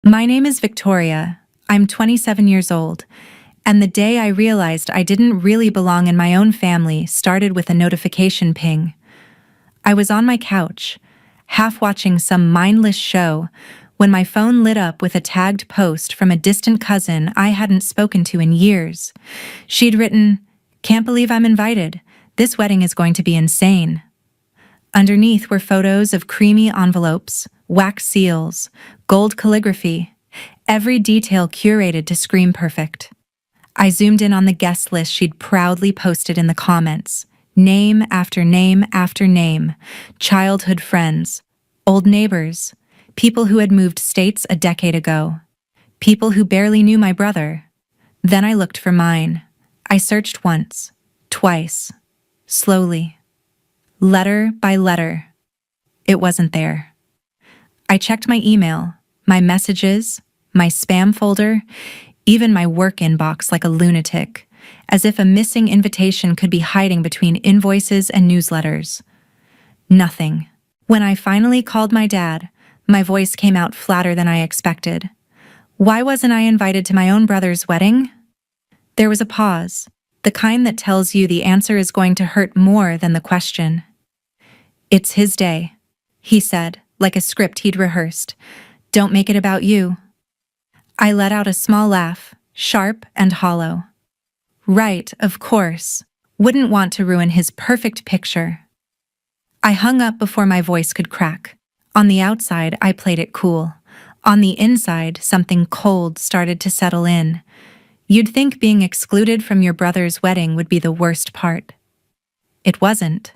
My name is Victoria. I'm 27 years old, and the day I realized I didn't really belong in my own family started with a notification ping. I was on my couch, half watching some mindless show, when my phone lit up with a tagged post from a distant cousin I hadn't spoken to in years. She'd written, "Can't believe I'm invited. This wedding is going to be insane." Underneath were photos of creamy envelopes, wax seals, gold calligraphy, every detail curated to scream perfect. I zoomed in on the guest list she'd proudly posted in the comments. Name after name after name, childhood friends, old neighbors, people who had moved states a decade ago, people who barely knew my brother. Then I looked for mine. I searched once, twice, slowly. Letter by letter. It wasn't there. I checked my email, my messages, my spam folder, even my work inbox like a lunatic, as if a missing invitation could be hiding between invoices and newsletters. Nothing. When I finally called my dad, my voice came out flatter than I expected. Why wasn't I invited to my own brother's wedding? There was a pause, the kind that tells you the answer is going to hurt more than the question. "It's his day," he said, like a script he'd rehearsed. "Don't make it about you." I let out a small laugh, sharp and hollow. Right, of course. Wouldn't want to ruin his perfect picture. I hung up before my voice could crack. On the outside, I played it cool. On the inside, something cold started to settle in. You'd think being excluded from your brother's wedding would be the worst part. It wasn't.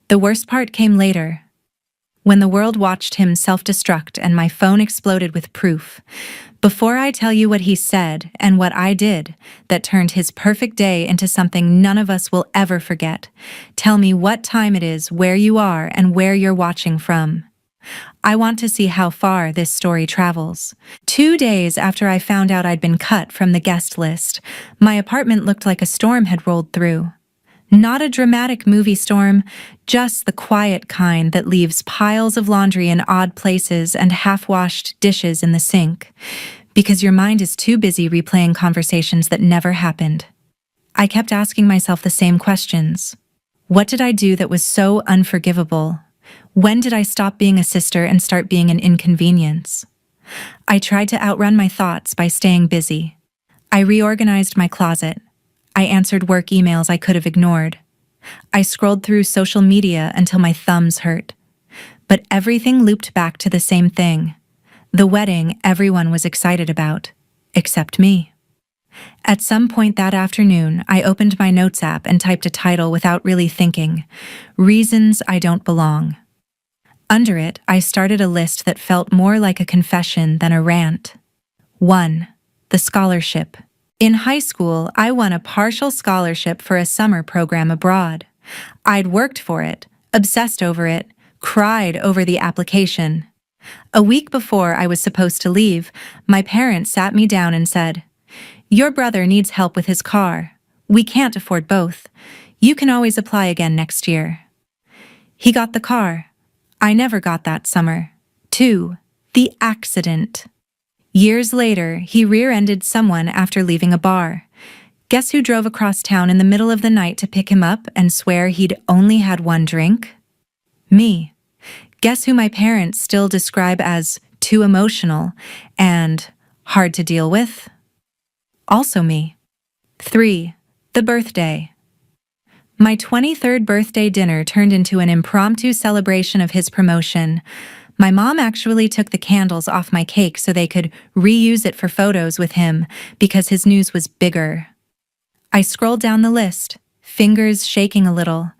The worst part came later, when the world watched him self-destruct and my phone exploded with proof. Before I tell you what he said and what I did that turned his perfect day into something none of us will ever forget, tell me what time it is, where you are, and where you're watching from. I want to see how far this story travels. 2 days after I found out I'd been cut from the guest list, my apartment looked like a storm had rolled through. Not a dramatic movie storm, just the quiet kind that leaves piles of laundry in odd places and half-washed dishes in the sink, because your mind is too busy replaying conversations that never happened. I kept asking myself the same questions. What did I do that was so unforgivable? When did I stop being a sister and start being an inconvenience? I tried to outrun my thoughts by staying busy. I reorganized my closet. I answered work emails I could have ignored. I scrolled through social media until my thumbs hurt. But everything looped back to the same thing. The wedding everyone was excited about, except me. At some point that afternoon, I opened my notes app and typed a title without really thinking, "Reasons I Don't Belong." Under it, I started a list that felt more like a confession than a rant. 1. The scholarship. In high school, I won a partial scholarship for a summer program abroad. I'd worked for it, obsessed over it, cried over the application. A week before I was supposed to leave, my parents sat me down and said, "Your brother needs help with his car. We can't afford both. You can always apply again next year." He got the car. I never got that summer. 2. The accident. Years later, he rear-ended someone after leaving a bar. Guess who drove across town in the middle of the night to pick him up and swear he'd only had one drink? Me. Guess who my parents still describe as too emotional and hard to deal with? Also me. 3. The birthday. My 23rd birthday dinner turned into an impromptu celebration of his promotion. My mom actually took the candles off my cake so they could reuse it for photos with him because his news was bigger. I scrolled down the list, fingers shaking a little.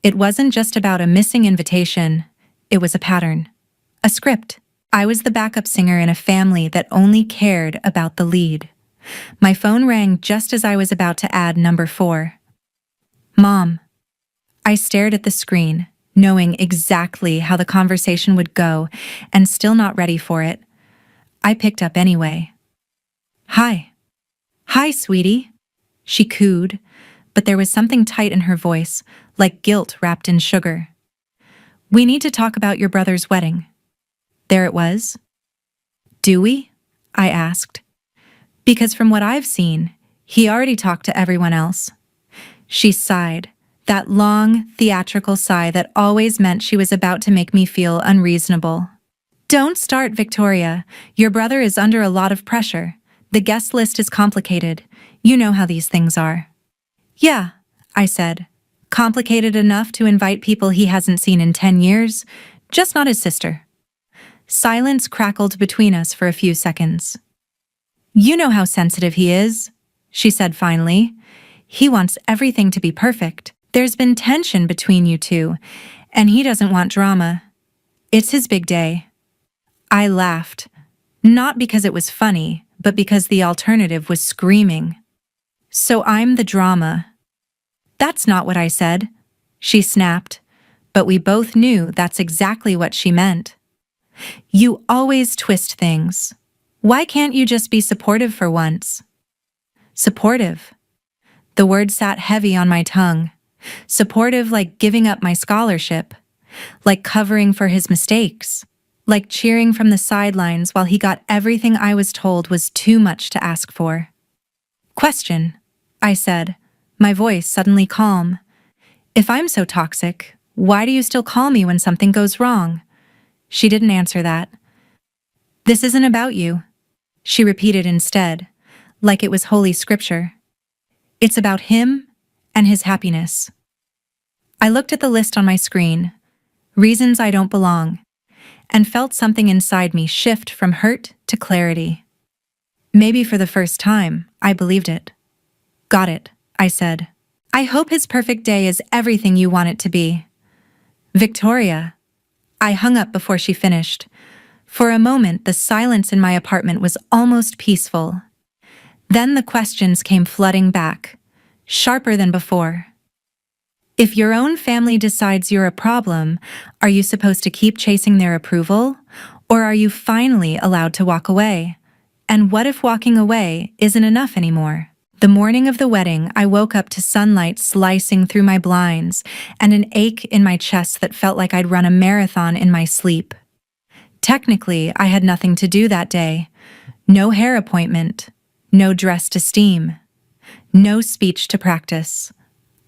It wasn't just about a missing invitation. It was a pattern. A script. I was the backup singer in a family that only cared about the lead. My phone rang just as I was about to add number 4. "Mom." I stared at the screen, knowing exactly how the conversation would go and still not ready for it. I picked up anyway. "Hi." "Hi, sweetie," she cooed, but there was something tight in her voice, like guilt wrapped in sugar. "We need to talk about your brother's wedding." There it was. "Do we?" I asked. Because from what I've seen, he already talked to everyone else. She sighed, that long, theatrical sigh that always meant she was about to make me feel unreasonable. Don't start, Victoria. Your brother is under a lot of pressure. The guest list is complicated. You know how these things are. Yeah, I said. Complicated enough to invite people he hasn't seen in 10 years, just not his sister. Silence crackled between us for a few seconds. You know how sensitive he is, she said finally. He wants everything to be perfect. There's been tension between you two, and he doesn't want drama. It's his big day. I laughed, not because it was funny, but because the alternative was screaming. So I'm the drama. That's not what I said, she snapped, but we both knew that's exactly what she meant. You always twist things. Why can't you just be supportive for once? Supportive. The word sat heavy on my tongue. Supportive like giving up my scholarship, like covering for his mistakes, like cheering from the sidelines while he got everything I was told was too much to ask for. Question, I said, my voice suddenly calm. If I'm so toxic, why do you still call me when something goes wrong? She didn't answer that. This isn't about you, she repeated instead, like it was holy scripture. It's about him and his happiness. I looked at the list on my screen, reasons I don't belong, and felt something inside me shift from hurt to clarity. Maybe for the first time, I believed it. Got it, I said. I hope his perfect day is everything you want it to be. Victoria. I hung up before she finished. For a moment, the silence in my apartment was almost peaceful. Then the questions came flooding back, sharper than before. If your own family decides you're a problem, are you supposed to keep chasing their approval? Or are you finally allowed to walk away? And what if walking away isn't enough anymore? The morning of the wedding, I woke up to sunlight slicing through my blinds and an ache in my chest that felt like I'd run a marathon in my sleep. Technically, I had nothing to do that day. No hair appointment, no dress to steam, no speech to practice.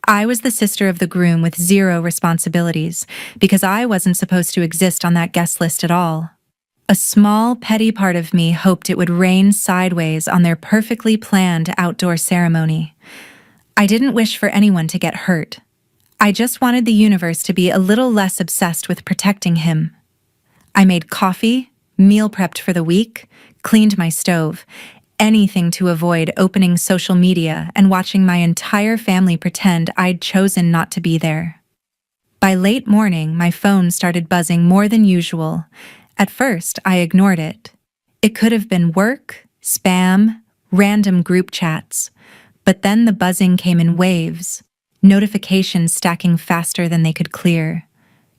I was the sister of the groom with zero responsibilities because I wasn't supposed to exist on that guest list at all. A small, petty part of me hoped it would rain sideways on their perfectly planned outdoor ceremony. I didn't wish for anyone to get hurt. I just wanted the universe to be a little less obsessed with protecting him. I made coffee, meal prepped for the week, cleaned my stove, anything to avoid opening social media and watching my entire family pretend I'd chosen not to be there. By late morning, my phone started buzzing more than usual. At first, I ignored it. It could have been work, spam, random group chats. But then the buzzing came in waves, notifications stacking faster than they could clear.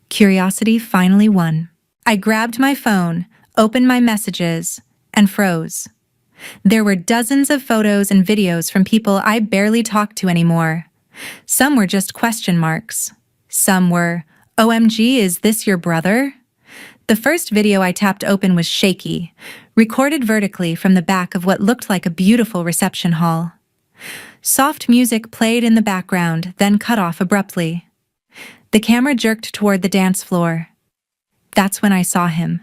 Curiosity finally won. I grabbed my phone, opened my messages, and froze. There were dozens of photos and videos from people I barely talked to anymore. Some were just question marks. Some were, OMG, is this your brother? The first video I tapped open was shaky, recorded vertically from the back of what looked like a beautiful reception hall. Soft music played in the background, then cut off abruptly. The camera jerked toward the dance floor. That's when I saw him.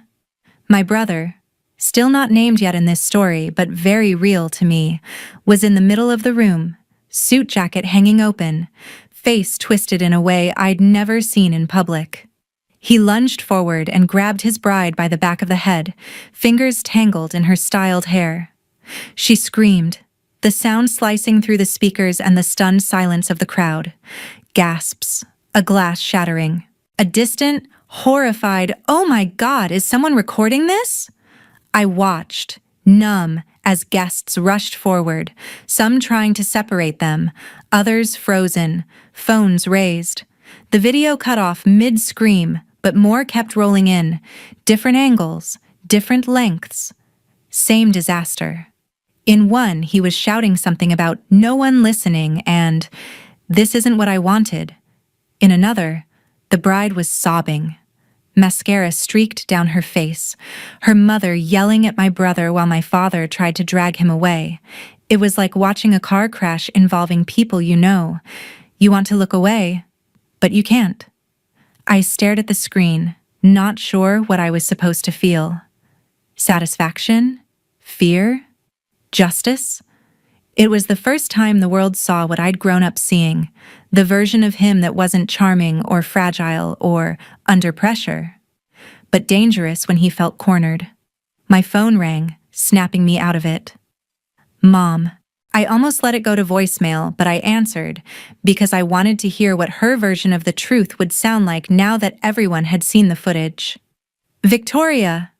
My brother, still not named yet in this story, but very real to me, was in the middle of the room, suit jacket hanging open, face twisted in a way I'd never seen in public. He lunged forward and grabbed his bride by the back of the head, fingers tangled in her styled hair. She screamed, the sound slicing through the speakers and the stunned silence of the crowd. Gasps, a glass shattering. A distant, horrified, "Oh my God, is someone recording this?" I watched, numb, as guests rushed forward, some trying to separate them, others frozen, phones raised. The video cut off mid-scream, but more kept rolling in. Different angles, different lengths. Same disaster. In one, he was shouting something about no one listening and, "This isn't what I wanted." In another, the bride was sobbing. Mascara streaked down her face, her mother yelling at my brother while my father tried to drag him away. It was like watching a car crash involving people you know. You want to look away, but you can't. I stared at the screen, not sure what I was supposed to feel. Satisfaction? Fear? Justice? It was the first time the world saw what I'd grown up seeing, the version of him that wasn't charming or fragile or under pressure, but dangerous when he felt cornered. My phone rang, snapping me out of it. Mom. I almost let it go to voicemail, but I answered because I wanted to hear what her version of the truth would sound like now that everyone had seen the footage. Victoria!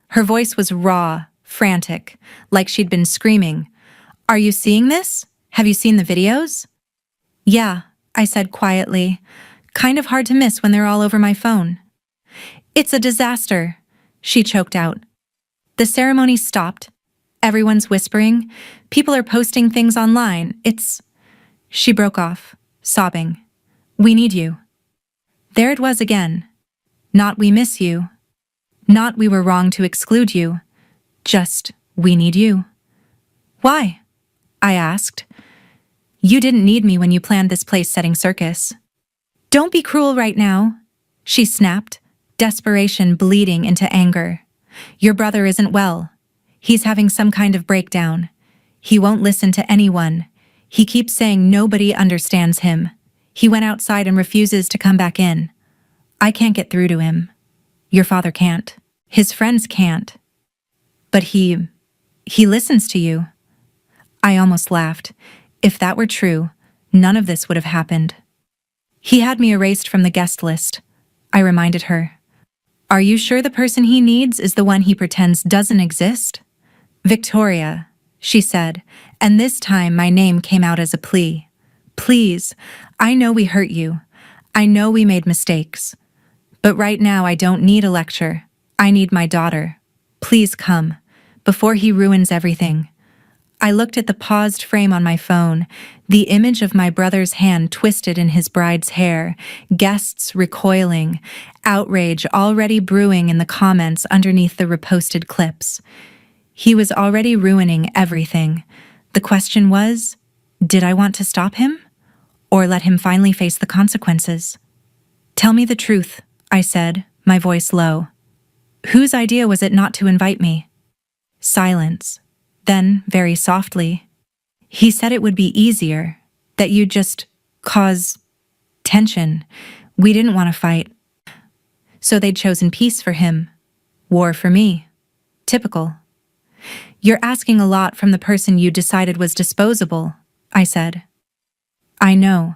Her voice was raw, frantic, like she'd been screaming. Are you seeing this? Have you seen the videos? Yeah, I said quietly. Kind of hard to miss when they're all over my phone. It's a disaster, she choked out. The ceremony stopped. Everyone's whispering. People are posting things online. She broke off, sobbing. We need you. There it was again. Not we miss you. Not we were wrong to exclude you. Just, we need you. Why? I asked. You didn't need me when you planned this place-setting circus. Don't be cruel right now, she snapped, desperation bleeding into anger. Your brother isn't well. He's having some kind of breakdown. He won't listen to anyone. He keeps saying nobody understands him. He went outside and refuses to come back in. I can't get through to him. Your father can't. His friends can't. But he listens to you. I almost laughed. If that were true, none of this would have happened. He had me erased from the guest list, I reminded her. Are you sure the person he needs is the one he pretends doesn't exist? Victoria, she said, and this time my name came out as a plea. Please, I know we hurt you. I know we made mistakes. But right now I don't need a lecture. I need my daughter. Please come, before he ruins everything. I looked at the paused frame on my phone, the image of my brother's hand twisted in his bride's hair, guests recoiling, outrage already brewing in the comments underneath the reposted clips. He was already ruining everything. The question was, did I want to stop him? Or let him finally face the consequences? Tell me the truth, I said, my voice low. Whose idea was it not to invite me? Silence. Then, very softly, he said it would be easier, that you'd just cause tension. We didn't want to fight. So they'd chosen peace for him, war for me. Typical. You're asking a lot from the person you decided was disposable, I said. I know,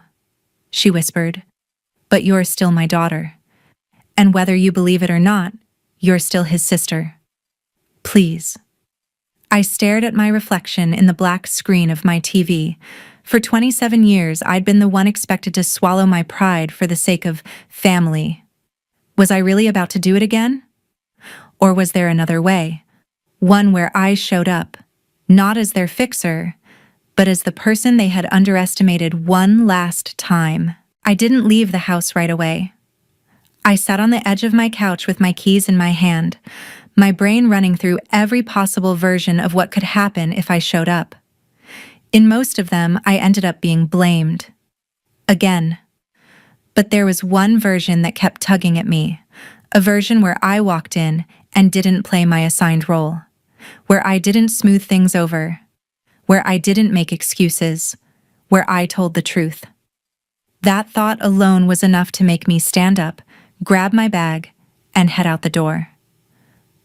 she whispered, but you're still my daughter. And whether you believe it or not, you're still his sister. Please. I stared at my reflection in the black screen of my TV. For 27 years, I'd been the one expected to swallow my pride for the sake of family. Was I really about to do it again? Or was there another way? One where I showed up, not as their fixer, but as the person they had underestimated one last time. I didn't leave the house right away. I sat on the edge of my couch with my keys in my hand, my brain running through every possible version of what could happen if I showed up. In most of them, I ended up being blamed. Again. But there was one version that kept tugging at me, a version where I walked in and didn't play my assigned role, where I didn't smooth things over, where I didn't make excuses, where I told the truth. That thought alone was enough to make me stand up, grab my bag, and head out the door.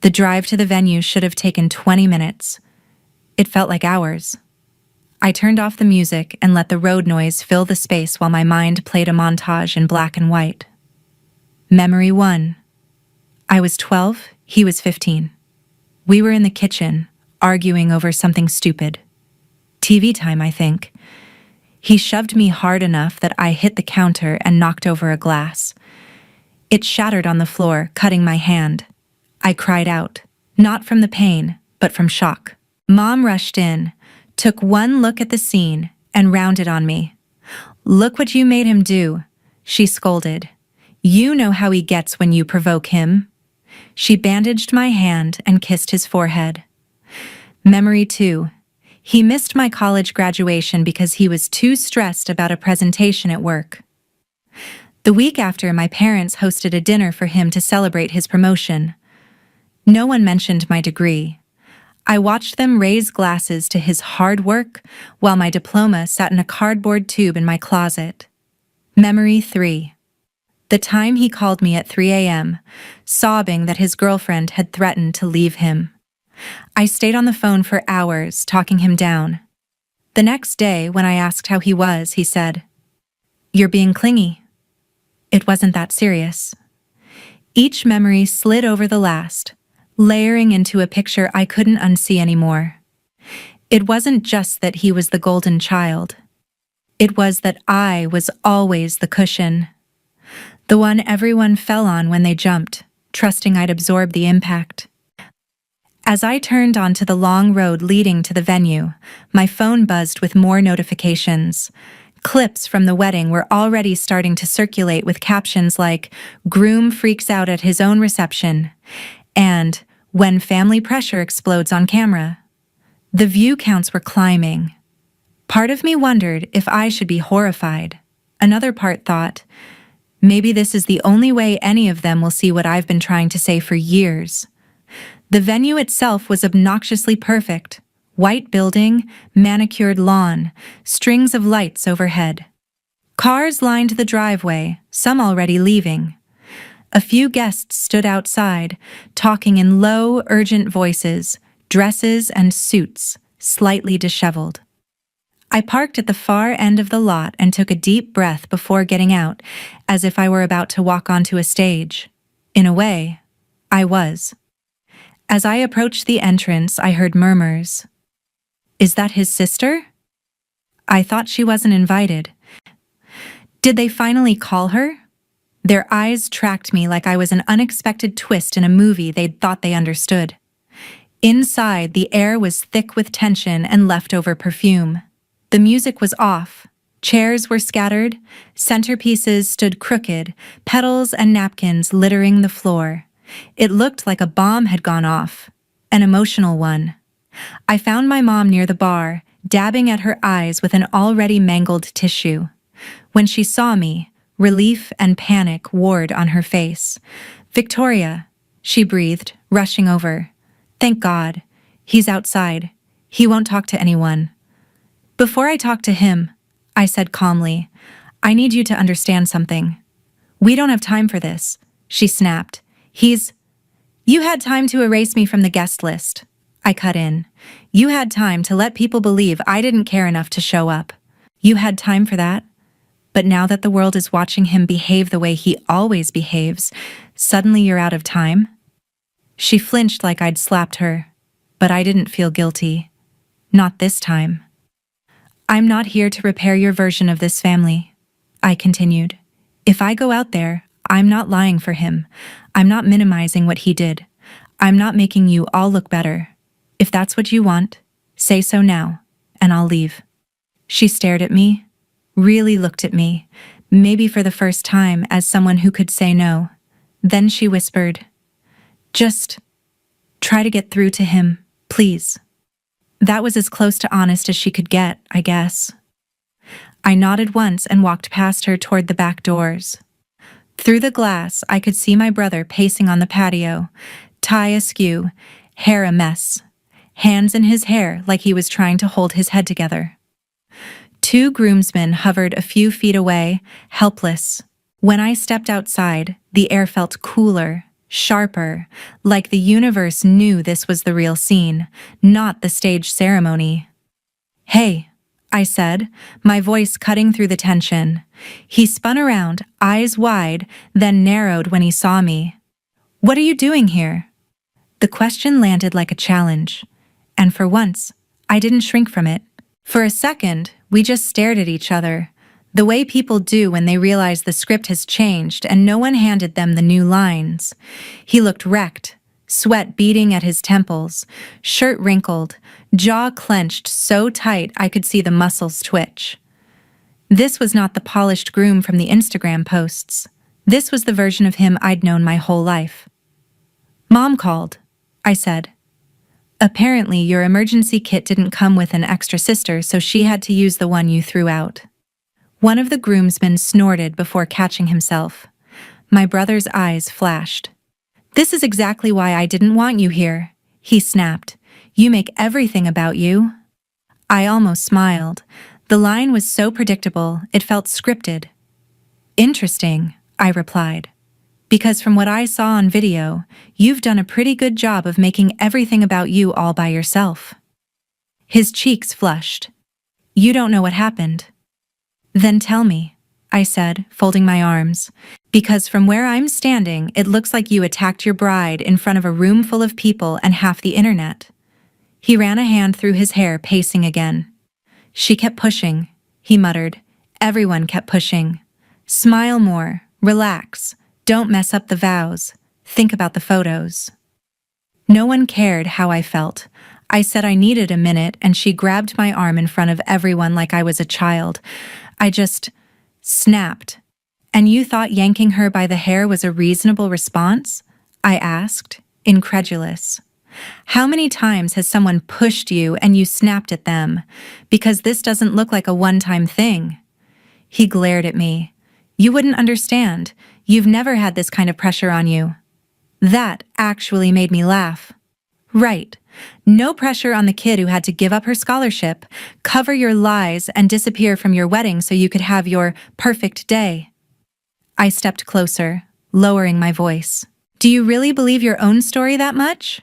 The drive to the venue should have taken 20 minutes. It felt like hours. I turned off the music and let the road noise fill the space while my mind played a montage in black and white. Memory 1. I was 12, he was 15. We were in the kitchen, arguing over something stupid. TV time, I think. He shoved me hard enough that I hit the counter and knocked over a glass. It shattered on the floor, cutting my hand. I cried out, not from the pain, but from shock. Mom rushed in, took one look at the scene, and rounded on me. Look what you made him do, she scolded. You know how he gets when you provoke him. She bandaged my hand and kissed his forehead. Memory 2. He missed my college graduation because he was too stressed about a presentation at work. The week after, my parents hosted a dinner for him to celebrate his promotion. No one mentioned my degree. I watched them raise glasses to his hard work while my diploma sat in a cardboard tube in my closet. Memory 3. The time he called me at 3 a.m., sobbing that his girlfriend had threatened to leave him. I stayed on the phone for hours, talking him down. The next day, when I asked how he was, he said, "You're being clingy." It wasn't that serious. Each memory slid over the last, layering into a picture I couldn't unsee anymore. It wasn't just that he was the golden child. It was that I was always the cushion. The one everyone fell on when they jumped, trusting I'd absorb the impact. As I turned onto the long road leading to the venue, my phone buzzed with more notifications. Clips from the wedding were already starting to circulate with captions like, "Groom freaks out at his own reception," and "When family pressure explodes on camera." The view counts were climbing. Part of me wondered if I should be horrified. Another part thought, maybe this is the only way any of them will see what I've been trying to say for years. The venue itself was obnoxiously perfect. White building, manicured lawn, strings of lights overhead. Cars lined the driveway, some already leaving. A few guests stood outside, talking in low, urgent voices, dresses and suits, slightly disheveled. I parked at the far end of the lot and took a deep breath before getting out, as if I were about to walk onto a stage. In a way, I was. As I approached the entrance, I heard murmurs. "Is that his sister?" I thought she wasn't invited. Did they finally call her? Their eyes tracked me like I was an unexpected twist in a movie they'd thought they understood. Inside, the air was thick with tension and leftover perfume. The music was off. Chairs were scattered. Centerpieces stood crooked, petals and napkins littering the floor. It looked like a bomb had gone off. An emotional one. I found my mom near the bar, dabbing at her eyes with an already mangled tissue. When she saw me, relief and panic warred on her face. "Victoria," she breathed, rushing over. "Thank God. He's outside. He won't talk to anyone." "Before I talk to him," I said calmly, "I need you to understand something." "We don't have time for this," she snapped. "You had time to erase me from the guest list," I cut in. "You had time to let people believe I didn't care enough to show up. You had time for that. But now that the world is watching him behave the way he always behaves, suddenly you're out of time?" She flinched like I'd slapped her, but I didn't feel guilty. Not this time. "I'm not here to repair your version of this family," I continued. "If I go out there, I'm not lying for him. I'm not minimizing what he did. I'm not making you all look better. If that's what you want, say so now, and I'll leave." She stared at me, really looked at me, maybe for the first time as someone who could say no. Then she whispered, "Just try to get through to him, please." That was as close to honest as she could get, I guess. I nodded once and walked past her toward the back doors. Through the glass, I could see my brother pacing on the patio, tie askew, hair a mess, hands in his hair like he was trying to hold his head together. Two groomsmen hovered a few feet away, helpless. When I stepped outside, the air felt cooler, sharper, like the universe knew this was the real scene, not the stage ceremony. "Hey," I said, my voice cutting through the tension. He spun around, eyes wide, then narrowed when he saw me. "What are you doing here?" The question landed like a challenge, and for once, I didn't shrink from it. For a second, we just stared at each other, the way people do when they realize the script has changed and no one handed them the new lines. He looked wrecked, sweat beading at his temples, shirt wrinkled, jaw clenched so tight I could see the muscles twitch. This was not the polished groom from the Instagram posts. This was the version of him I'd known my whole life. "Mom called," I said. "Apparently your emergency kit didn't come with an extra sister, so she had to use the one you threw out." One of the groomsmen snorted before catching himself. My brother's eyes flashed. "This is exactly why I didn't want you here," he snapped. "You make everything about you." I almost smiled. The line was so predictable, it felt scripted. "Interesting," I replied. "Because from what I saw on video, you've done a pretty good job of making everything about you all by yourself." His cheeks flushed. "You don't know what happened." "Then tell me," I said, folding my arms. "Because from where I'm standing, it looks like you attacked your bride in front of a room full of people and half the internet." He ran a hand through his hair, pacing again. "She kept pushing," he muttered. "Everyone kept pushing. Smile more, relax, don't mess up the vows, think about the photos." No one cared how I felt. I said I needed a minute, and she grabbed my arm in front of everyone like I was a child. I just snapped. "And you thought yanking her by the hair was a reasonable response?" I asked, incredulous. "How many times has someone pushed you and you snapped at them? Because this doesn't look like a one-time thing." He glared at me. "You wouldn't understand. You've never had this kind of pressure on you." That actually made me laugh. "Right. No pressure on the kid who had to give up her scholarship, cover your lies, and disappear from your wedding so you could have your perfect day." I stepped closer, lowering my voice. "Do you really believe your own story that much?"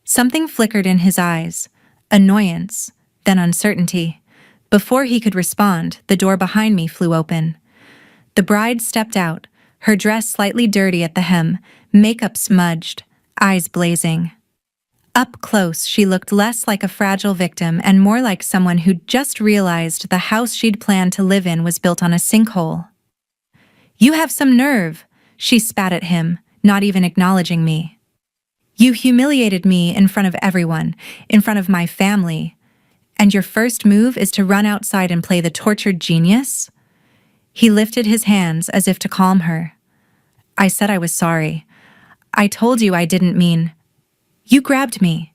Something flickered in his eyes, annoyance, then uncertainty. Before he could respond, the door behind me flew open. The bride stepped out, her dress slightly dirty at the hem, makeup smudged, eyes blazing. Up close, she looked less like a fragile victim and more like someone who'd just realized the house she'd planned to live in was built on a sinkhole. "You have some nerve," she spat at him, not even acknowledging me. "You humiliated me in front of everyone, in front of my family. And your first move is to run outside and play the tortured genius?" He lifted his hands as if to calm her. "I said I was sorry. I told you I didn't mean—" "You grabbed me,"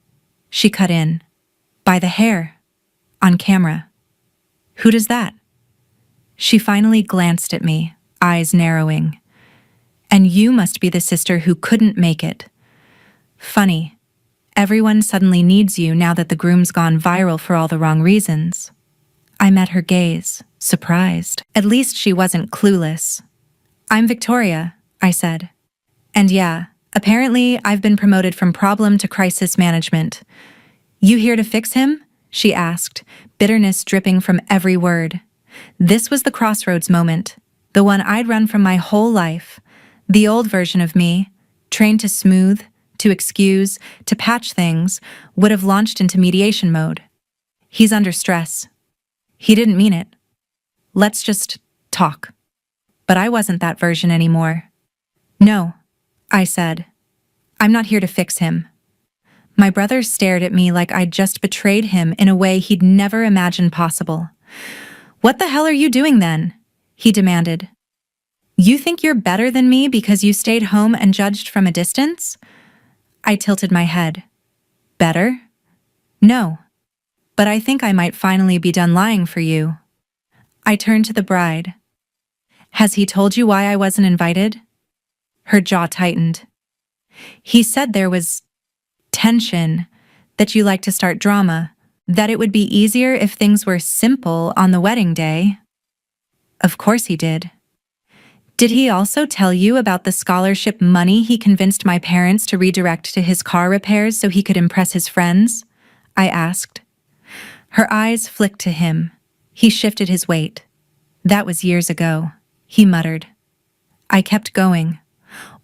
she cut in. "By the hair. On camera." "Who does that?" She finally glanced at me, eyes narrowing. "And you must be the sister who couldn't make it. Funny. Everyone suddenly needs you now that the groom's gone viral for all the wrong reasons." I met her gaze, surprised. At least she wasn't clueless. "I'm Victoria," I said. "And yeah, apparently I've been promoted from problem to crisis management." "You here to fix him?" she asked, bitterness dripping from every word. This was the crossroads moment, the one I'd run from my whole life. The old version of me, trained to smooth, to excuse, to patch things, would have launched into mediation mode. "He's under stress. He didn't mean it. Let's just talk." But I wasn't that version anymore. "No," I said. "I'm not here to fix him." My brother stared at me like I'd just betrayed him in a way he'd never imagined possible. "What the hell are you doing then?" he demanded. "You think you're better than me because you stayed home and judged from a distance?" I tilted my head. "Better? No. But I think I might finally be done lying for you." I turned to the bride. "Has he told you why I wasn't invited?" Her jaw tightened. "He said there was tension, that you like to start drama, that it would be easier if things were simple on the wedding day." Of course he did. "Did he also tell you about the scholarship money he convinced my parents to redirect to his car repairs so he could impress his friends?" I asked. Her eyes flicked to him. He shifted his weight. "That was years ago," he muttered. I kept going.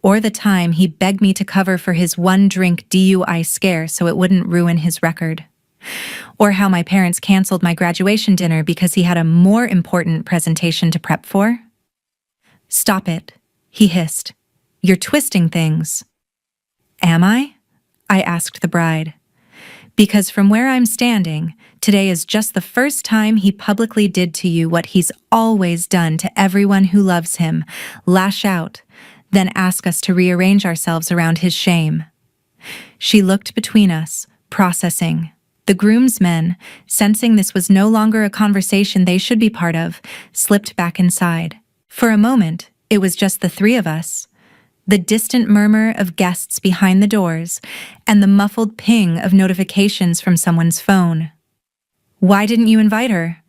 Or the time he begged me to cover for his one-drink DUI scare so it wouldn't ruin his record. Or how my parents canceled my graduation dinner because he had a more important presentation to prep for. "Stop it," he hissed. "You're twisting things." "Am I?" I asked the bride. Because from where I'm standing, today is just the first time he publicly did to you what he's always done to everyone who loves him: lash out, then ask us to rearrange ourselves around his shame. She looked between us, processing. The groomsmen, sensing this was no longer a conversation they should be part of, slipped back inside. For a moment, it was just the three of us. The distant murmur of guests behind the doors, and the muffled ping of notifications from someone's phone. "Why didn't you invite her?"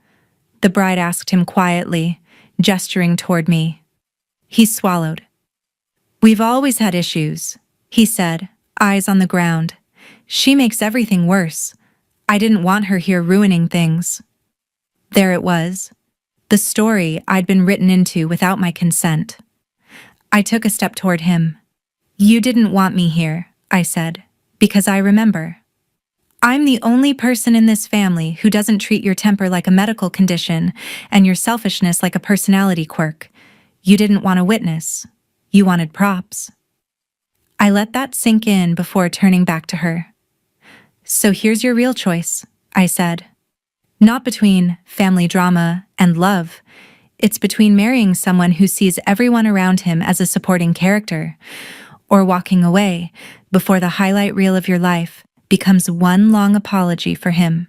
the bride asked him quietly, gesturing toward me. He swallowed. "We've always had issues," he said, eyes on the ground. "She makes everything worse. I didn't want her here ruining things." There it was, the story I'd been written into without my consent. I took a step toward him. "You didn't want me here," I said, "because I remember. I'm the only person in this family who doesn't treat your temper like a medical condition and your selfishness like a personality quirk. You didn't want a witness. You wanted props." I let that sink in before turning back to her. "So here's your real choice," I said. "Not between family drama and love. It's between marrying someone who sees everyone around him as a supporting character, or walking away before the highlight reel of your life becomes one long apology for him."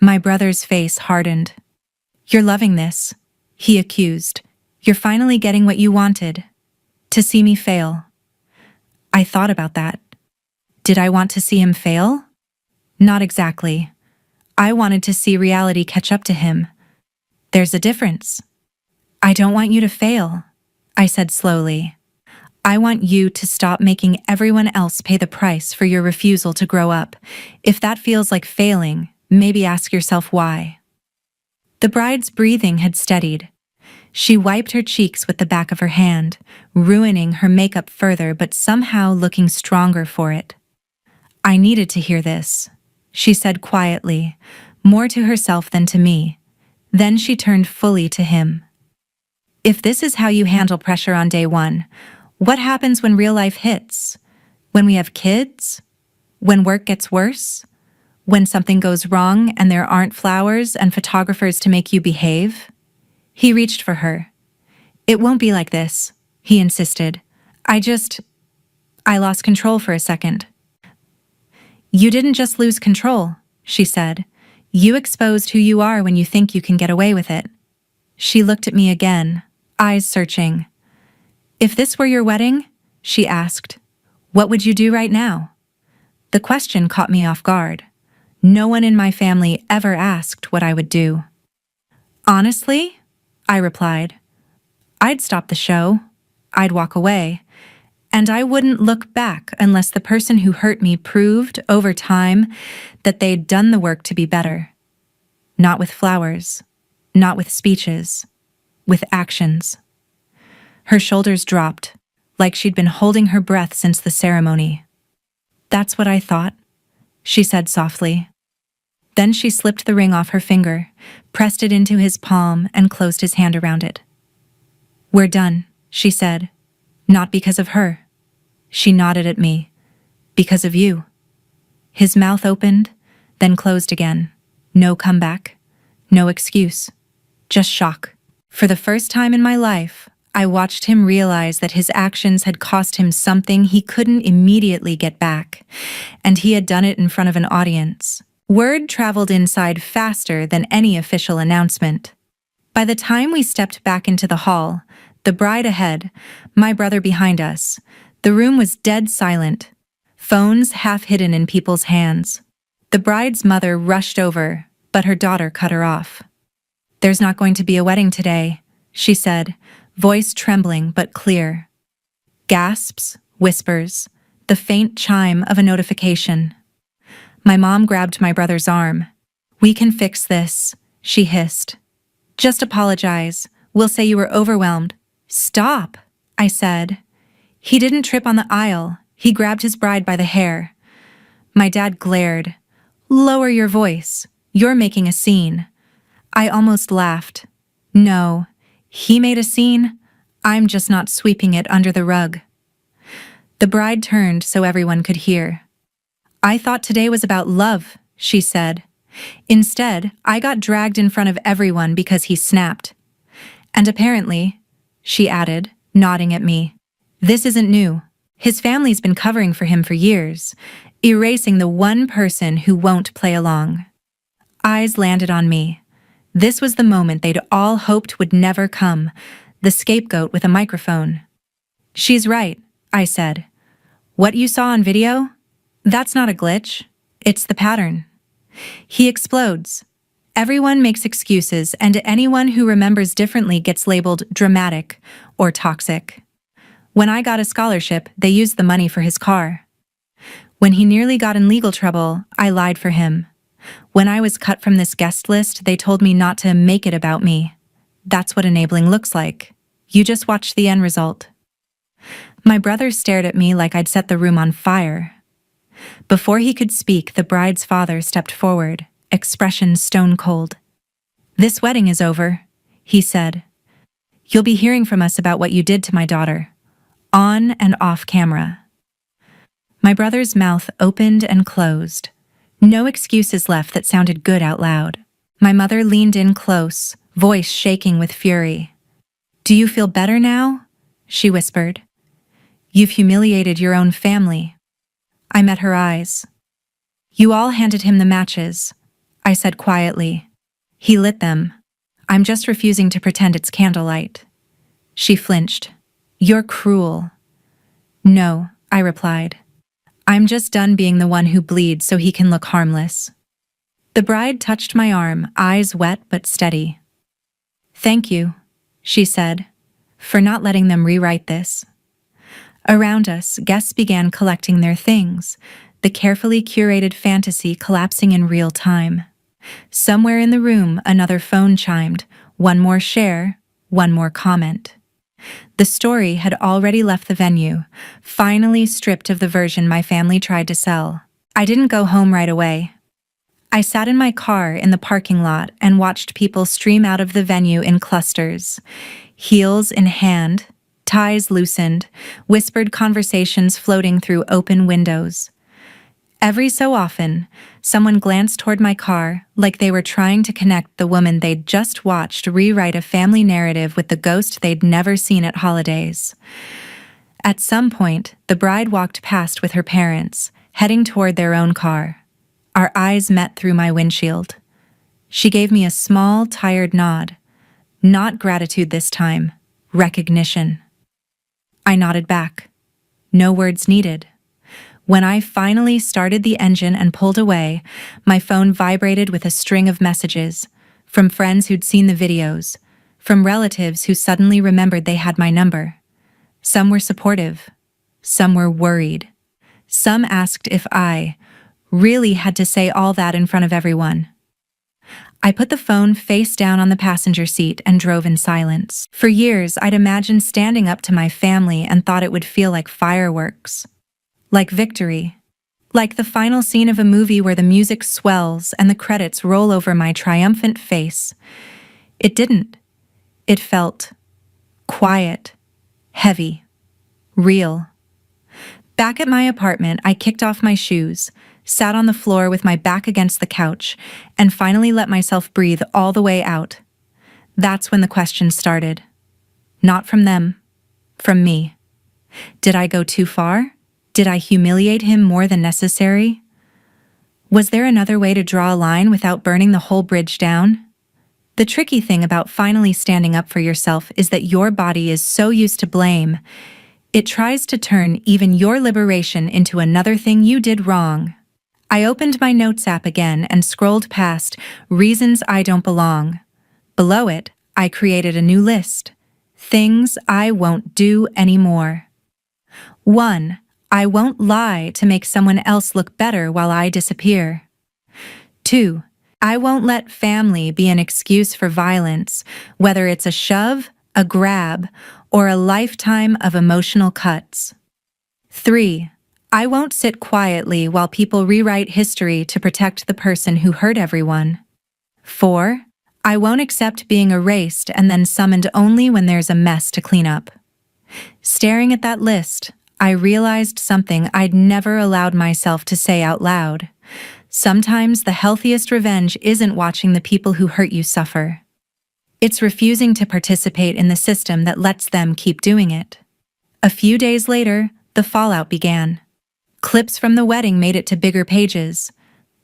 My brother's face hardened. "You're loving this," he accused. "You're finally getting what you wanted. To see me fail." I thought about that. Did I want to see him fail? Not exactly. I wanted to see reality catch up to him. There's a difference. "I don't want you to fail," I said slowly. "I want you to stop making everyone else pay the price for your refusal to grow up. If that feels like failing, maybe ask yourself why." The bride's breathing had steadied. She wiped her cheeks with the back of her hand, ruining her makeup further but somehow looking stronger for it. "I needed to hear this," she said quietly, more to herself than to me. Then she turned fully to him. "If this is how you handle pressure on day one, what happens when real life hits? When we have kids? When work gets worse? When something goes wrong and there aren't flowers and photographers to make you behave?" He reached for her. "It won't be like this," he insisted. I lost control for a second." "You didn't just lose control," she said. "You exposed who you are when you think you can get away with it." She looked at me again, eyes searching. "If this were your wedding," she asked, "what would you do right now?" The question caught me off guard. No one in my family ever asked what I would do. "Honestly," I replied, "I'd stop the show. I'd walk away. And I wouldn't look back unless the person who hurt me proved, over time, that they'd done the work to be better. Not with flowers, not with speeches, with actions." Her shoulders dropped, like she'd been holding her breath since the ceremony. "That's what I thought," she said softly. Then she slipped the ring off her finger, pressed it into his palm, and closed his hand around it. "We're done," she said. "Not because of her." She nodded at me. "Because of you." His mouth opened, then closed again. No comeback, no excuse, just shock. For the first time in my life, I watched him realize that his actions had cost him something he couldn't immediately get back, and he had done it in front of an audience. Word traveled inside faster than any official announcement. By the time we stepped back into the hall, the bride ahead, my brother behind us, the room was dead silent, phones half hidden in people's hands. The bride's mother rushed over, but her daughter cut her off. "There's not going to be a wedding today," she said, voice trembling but clear. Gasps, whispers, the faint chime of a notification. My mom grabbed my brother's arm. "We can fix this," she hissed. "Just apologize. We'll say you were overwhelmed." "Stop," I said. He didn't trip on the aisle. He grabbed his bride by the hair. My dad glared. "Lower your voice. You're making a scene." I almost laughed. No, he made a scene. I'm just not sweeping it under the rug. The bride turned so everyone could hear. I thought today was about love, she said. Instead, I got dragged in front of everyone because he snapped. And apparently, she added, nodding at me, this isn't new. His family's been covering for him for years, erasing the one person who won't play along. Eyes landed on me. This was the moment they'd all hoped would never come, the scapegoat with a microphone. She's right, I said. What you saw on video? That's not a glitch. It's the pattern. He explodes. Everyone makes excuses, and anyone who remembers differently gets labeled dramatic or toxic. When I got a scholarship, they used the money for his car. When he nearly got in legal trouble, I lied for him. When I was cut from this guest list, they told me not to make it about me. That's what enabling looks like. You just watch the end result. My brother stared at me like I'd set the room on fire. Before he could speak, the bride's father stepped forward, expression stone cold. This wedding is over, he said. You'll be hearing from us about what you did to my daughter, on and off camera. My brother's mouth opened and closed. No excuses left that sounded good out loud. My mother leaned in close, voice shaking with fury. Do you feel better now? She whispered. You've humiliated your own family. I met her eyes. You all handed him the matches, I said quietly. He lit them. I'm just refusing to pretend it's candlelight. She flinched. You're cruel. No, I replied. I'm just done being the one who bleeds so he can look harmless. The bride touched my arm, eyes wet but steady. Thank you, she said, for not letting them rewrite this. Around us, guests began collecting their things, the carefully curated fantasy collapsing in real time. Somewhere in the room, another phone chimed, one more share, one more comment. The story had already left the venue, finally stripped of the version my family tried to sell. I didn't go home right away. I sat in my car in the parking lot and watched people stream out of the venue in clusters, heels in hand, ties loosened, whispered conversations floating through open windows. Every so often, someone glanced toward my car like they were trying to connect the woman they'd just watched rewrite a family narrative with the ghost they'd never seen at holidays. At some point, the bride walked past with her parents, heading toward their own car. Our eyes met through my windshield. She gave me a small, tired nod. Not gratitude this time, recognition. I nodded back. No words needed. When I finally started the engine and pulled away, my phone vibrated with a string of messages, from friends who'd seen the videos, from relatives who suddenly remembered they had my number. Some were supportive, some were worried. Some asked if I really had to say all that in front of everyone. I put the phone face down on the passenger seat and drove in silence. For years, I'd imagined standing up to my family and thought it would feel like fireworks. Like victory. Like the final scene of a movie where the music swells and the credits roll over my triumphant face. It didn't. It felt quiet, heavy, real. Back at my apartment, I kicked off my shoes, sat on the floor with my back against the couch, and finally let myself breathe all the way out. That's when the questions started. Not from them, from me. Did I go too far? Did I humiliate him more than necessary? Was there another way to draw a line without burning the whole bridge down? The tricky thing about finally standing up for yourself is that your body is so used to blame, it tries to turn even your liberation into another thing you did wrong. I opened my notes app again and scrolled past reasons I don't belong. Below it, I created a new list. Things I won't do anymore. 1. I won't lie to make someone else look better while I disappear. 2. I won't let family be an excuse for violence, whether it's a shove, a grab, or a lifetime of emotional cuts. 3. I won't sit quietly while people rewrite history to protect the person who hurt everyone. 4. I won't accept being erased and then summoned only when there's a mess to clean up. Staring at that list, I realized something I'd never allowed myself to say out loud. Sometimes the healthiest revenge isn't watching the people who hurt you suffer. It's refusing to participate in the system that lets them keep doing it. A few days later, the fallout began. Clips from the wedding made it to bigger pages.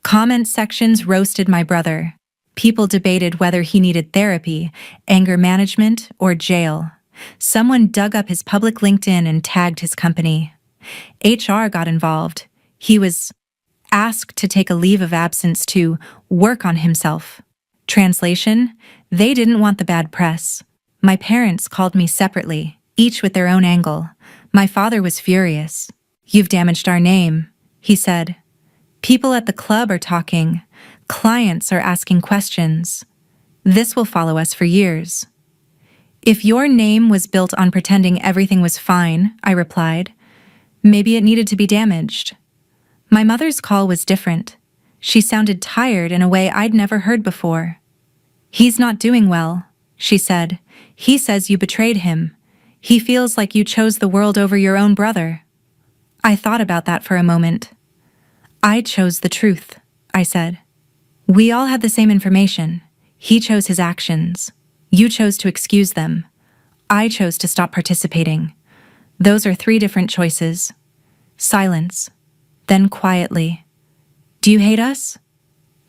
Comment sections roasted my brother. People debated whether he needed therapy, anger management, or jail. Someone dug up his public LinkedIn and tagged his company. HR got involved. He was asked to take a leave of absence to work on himself. Translation: they didn't want the bad press. My parents called me separately, each with their own angle. My father was furious. "You've damaged our name," he said. "People at the club are talking. Clients are asking questions. This will follow us for years." "If your name was built on pretending everything was fine," I replied, "maybe it needed to be damaged." My mother's call was different. She sounded tired in a way I'd never heard before. "He's not doing well," she said. "He says you betrayed him. He feels like you chose the world over your own brother." I thought about that for a moment. "I chose the truth," I said. "We all had the same information. He chose his actions. You chose to excuse them. I chose to stop participating. Those are 3 different choices." Silence. Then quietly, "Do you hate us?"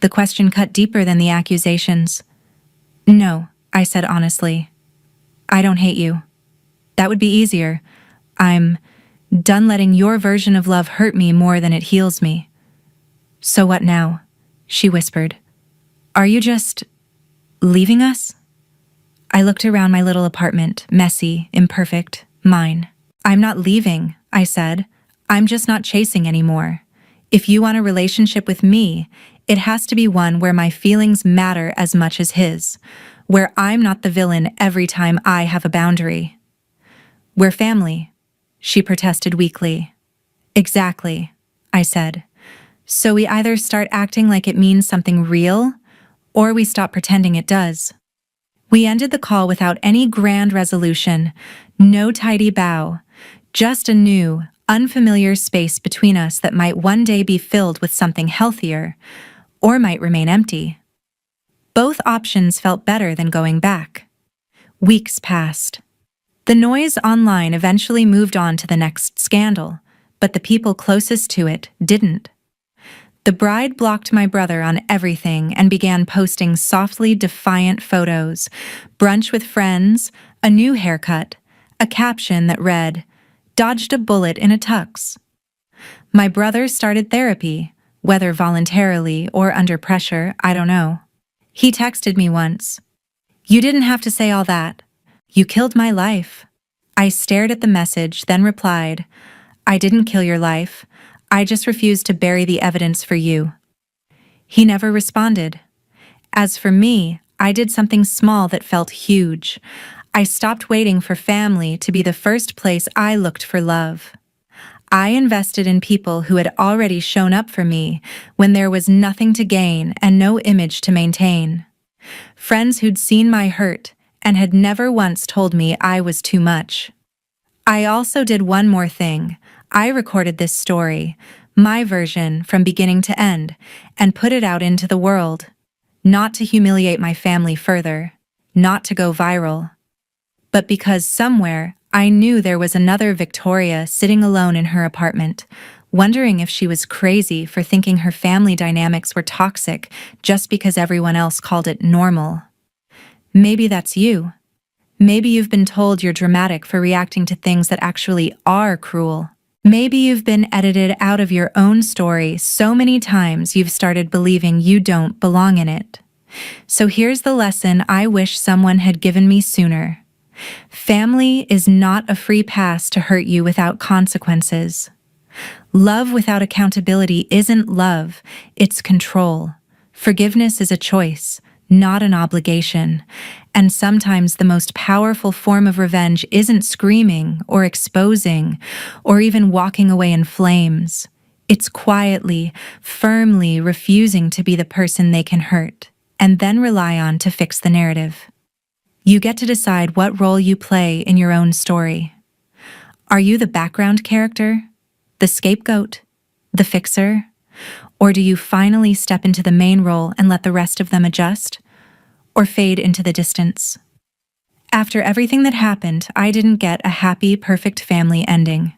The question cut deeper than the accusations. "No," I said honestly. "I don't hate you. That would be easier. I'm done letting your version of love hurt me more than it heals me." "So what now?" she whispered. "Are you just leaving us?" I looked around my little apartment, messy, imperfect, mine. "I'm not leaving," I said. "I'm just not chasing anymore. If you want a relationship with me, it has to be one where my feelings matter as much as his, where I'm not the villain every time I have a boundary." "We're family," she protested weakly. "Exactly," I said. "So we either start acting like it means something real, or we stop pretending it does." We ended the call without any grand resolution, no tidy bow, just a new, unfamiliar space between us that might one day be filled with something healthier, or might remain empty. Both options felt better than going back. Weeks passed. The noise online eventually moved on to the next scandal, but the people closest to it didn't. The bride blocked my brother on everything and began posting softly defiant photos, brunch with friends, a new haircut, a caption that read, "Dodged a bullet in a tux." My brother started therapy, whether voluntarily or under pressure, I don't know. He texted me once, "You didn't have to say all that. You killed my life." I stared at the message, then replied, "I didn't kill your life. I just refused to bury the evidence for you." He never responded. As for me, I did something small that felt huge. I stopped waiting for family to be the first place I looked for love. I invested in people who had already shown up for me when there was nothing to gain and no image to maintain. Friends who'd seen my hurt and had never once told me I was too much. I also did one more thing. I recorded this story, my version from beginning to end, and put it out into the world. Not to humiliate my family further, not to go viral, but because somewhere I knew there was another Victoria sitting alone in her apartment, wondering if she was crazy for thinking her family dynamics were toxic just because everyone else called it normal. Maybe that's you. Maybe you've been told you're dramatic for reacting to things that actually are cruel. Maybe you've been edited out of your own story so many times you've started believing you don't belong in it. So here's the lesson I wish someone had given me sooner. Family is not a free pass to hurt you without consequences. Love without accountability isn't love, it's control. Forgiveness is a choice, not an obligation. And sometimes the most powerful form of revenge isn't screaming or exposing or even walking away in flames. It's quietly, firmly refusing to be the person they can hurt and then rely on to fix the narrative. You get to decide what role you play in your own story. Are you the background character, the scapegoat, the fixer? Or do you finally step into the main role and let the rest of them adjust? Or fade into the distance? After everything that happened, I didn't get a happy, perfect family ending.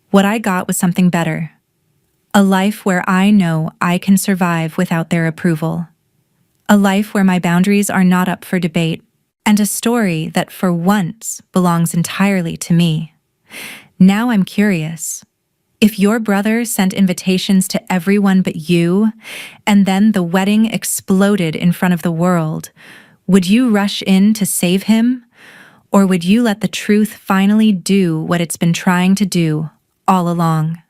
What I got was something better. A life where I know I can survive without their approval. A life where my boundaries are not up for debate. And a story that for once belongs entirely to me. Now I'm curious. If your brother sent invitations to everyone but you, and then the wedding exploded in front of the world, would you rush in to save him? Or would you let the truth finally do what it's been trying to do all along?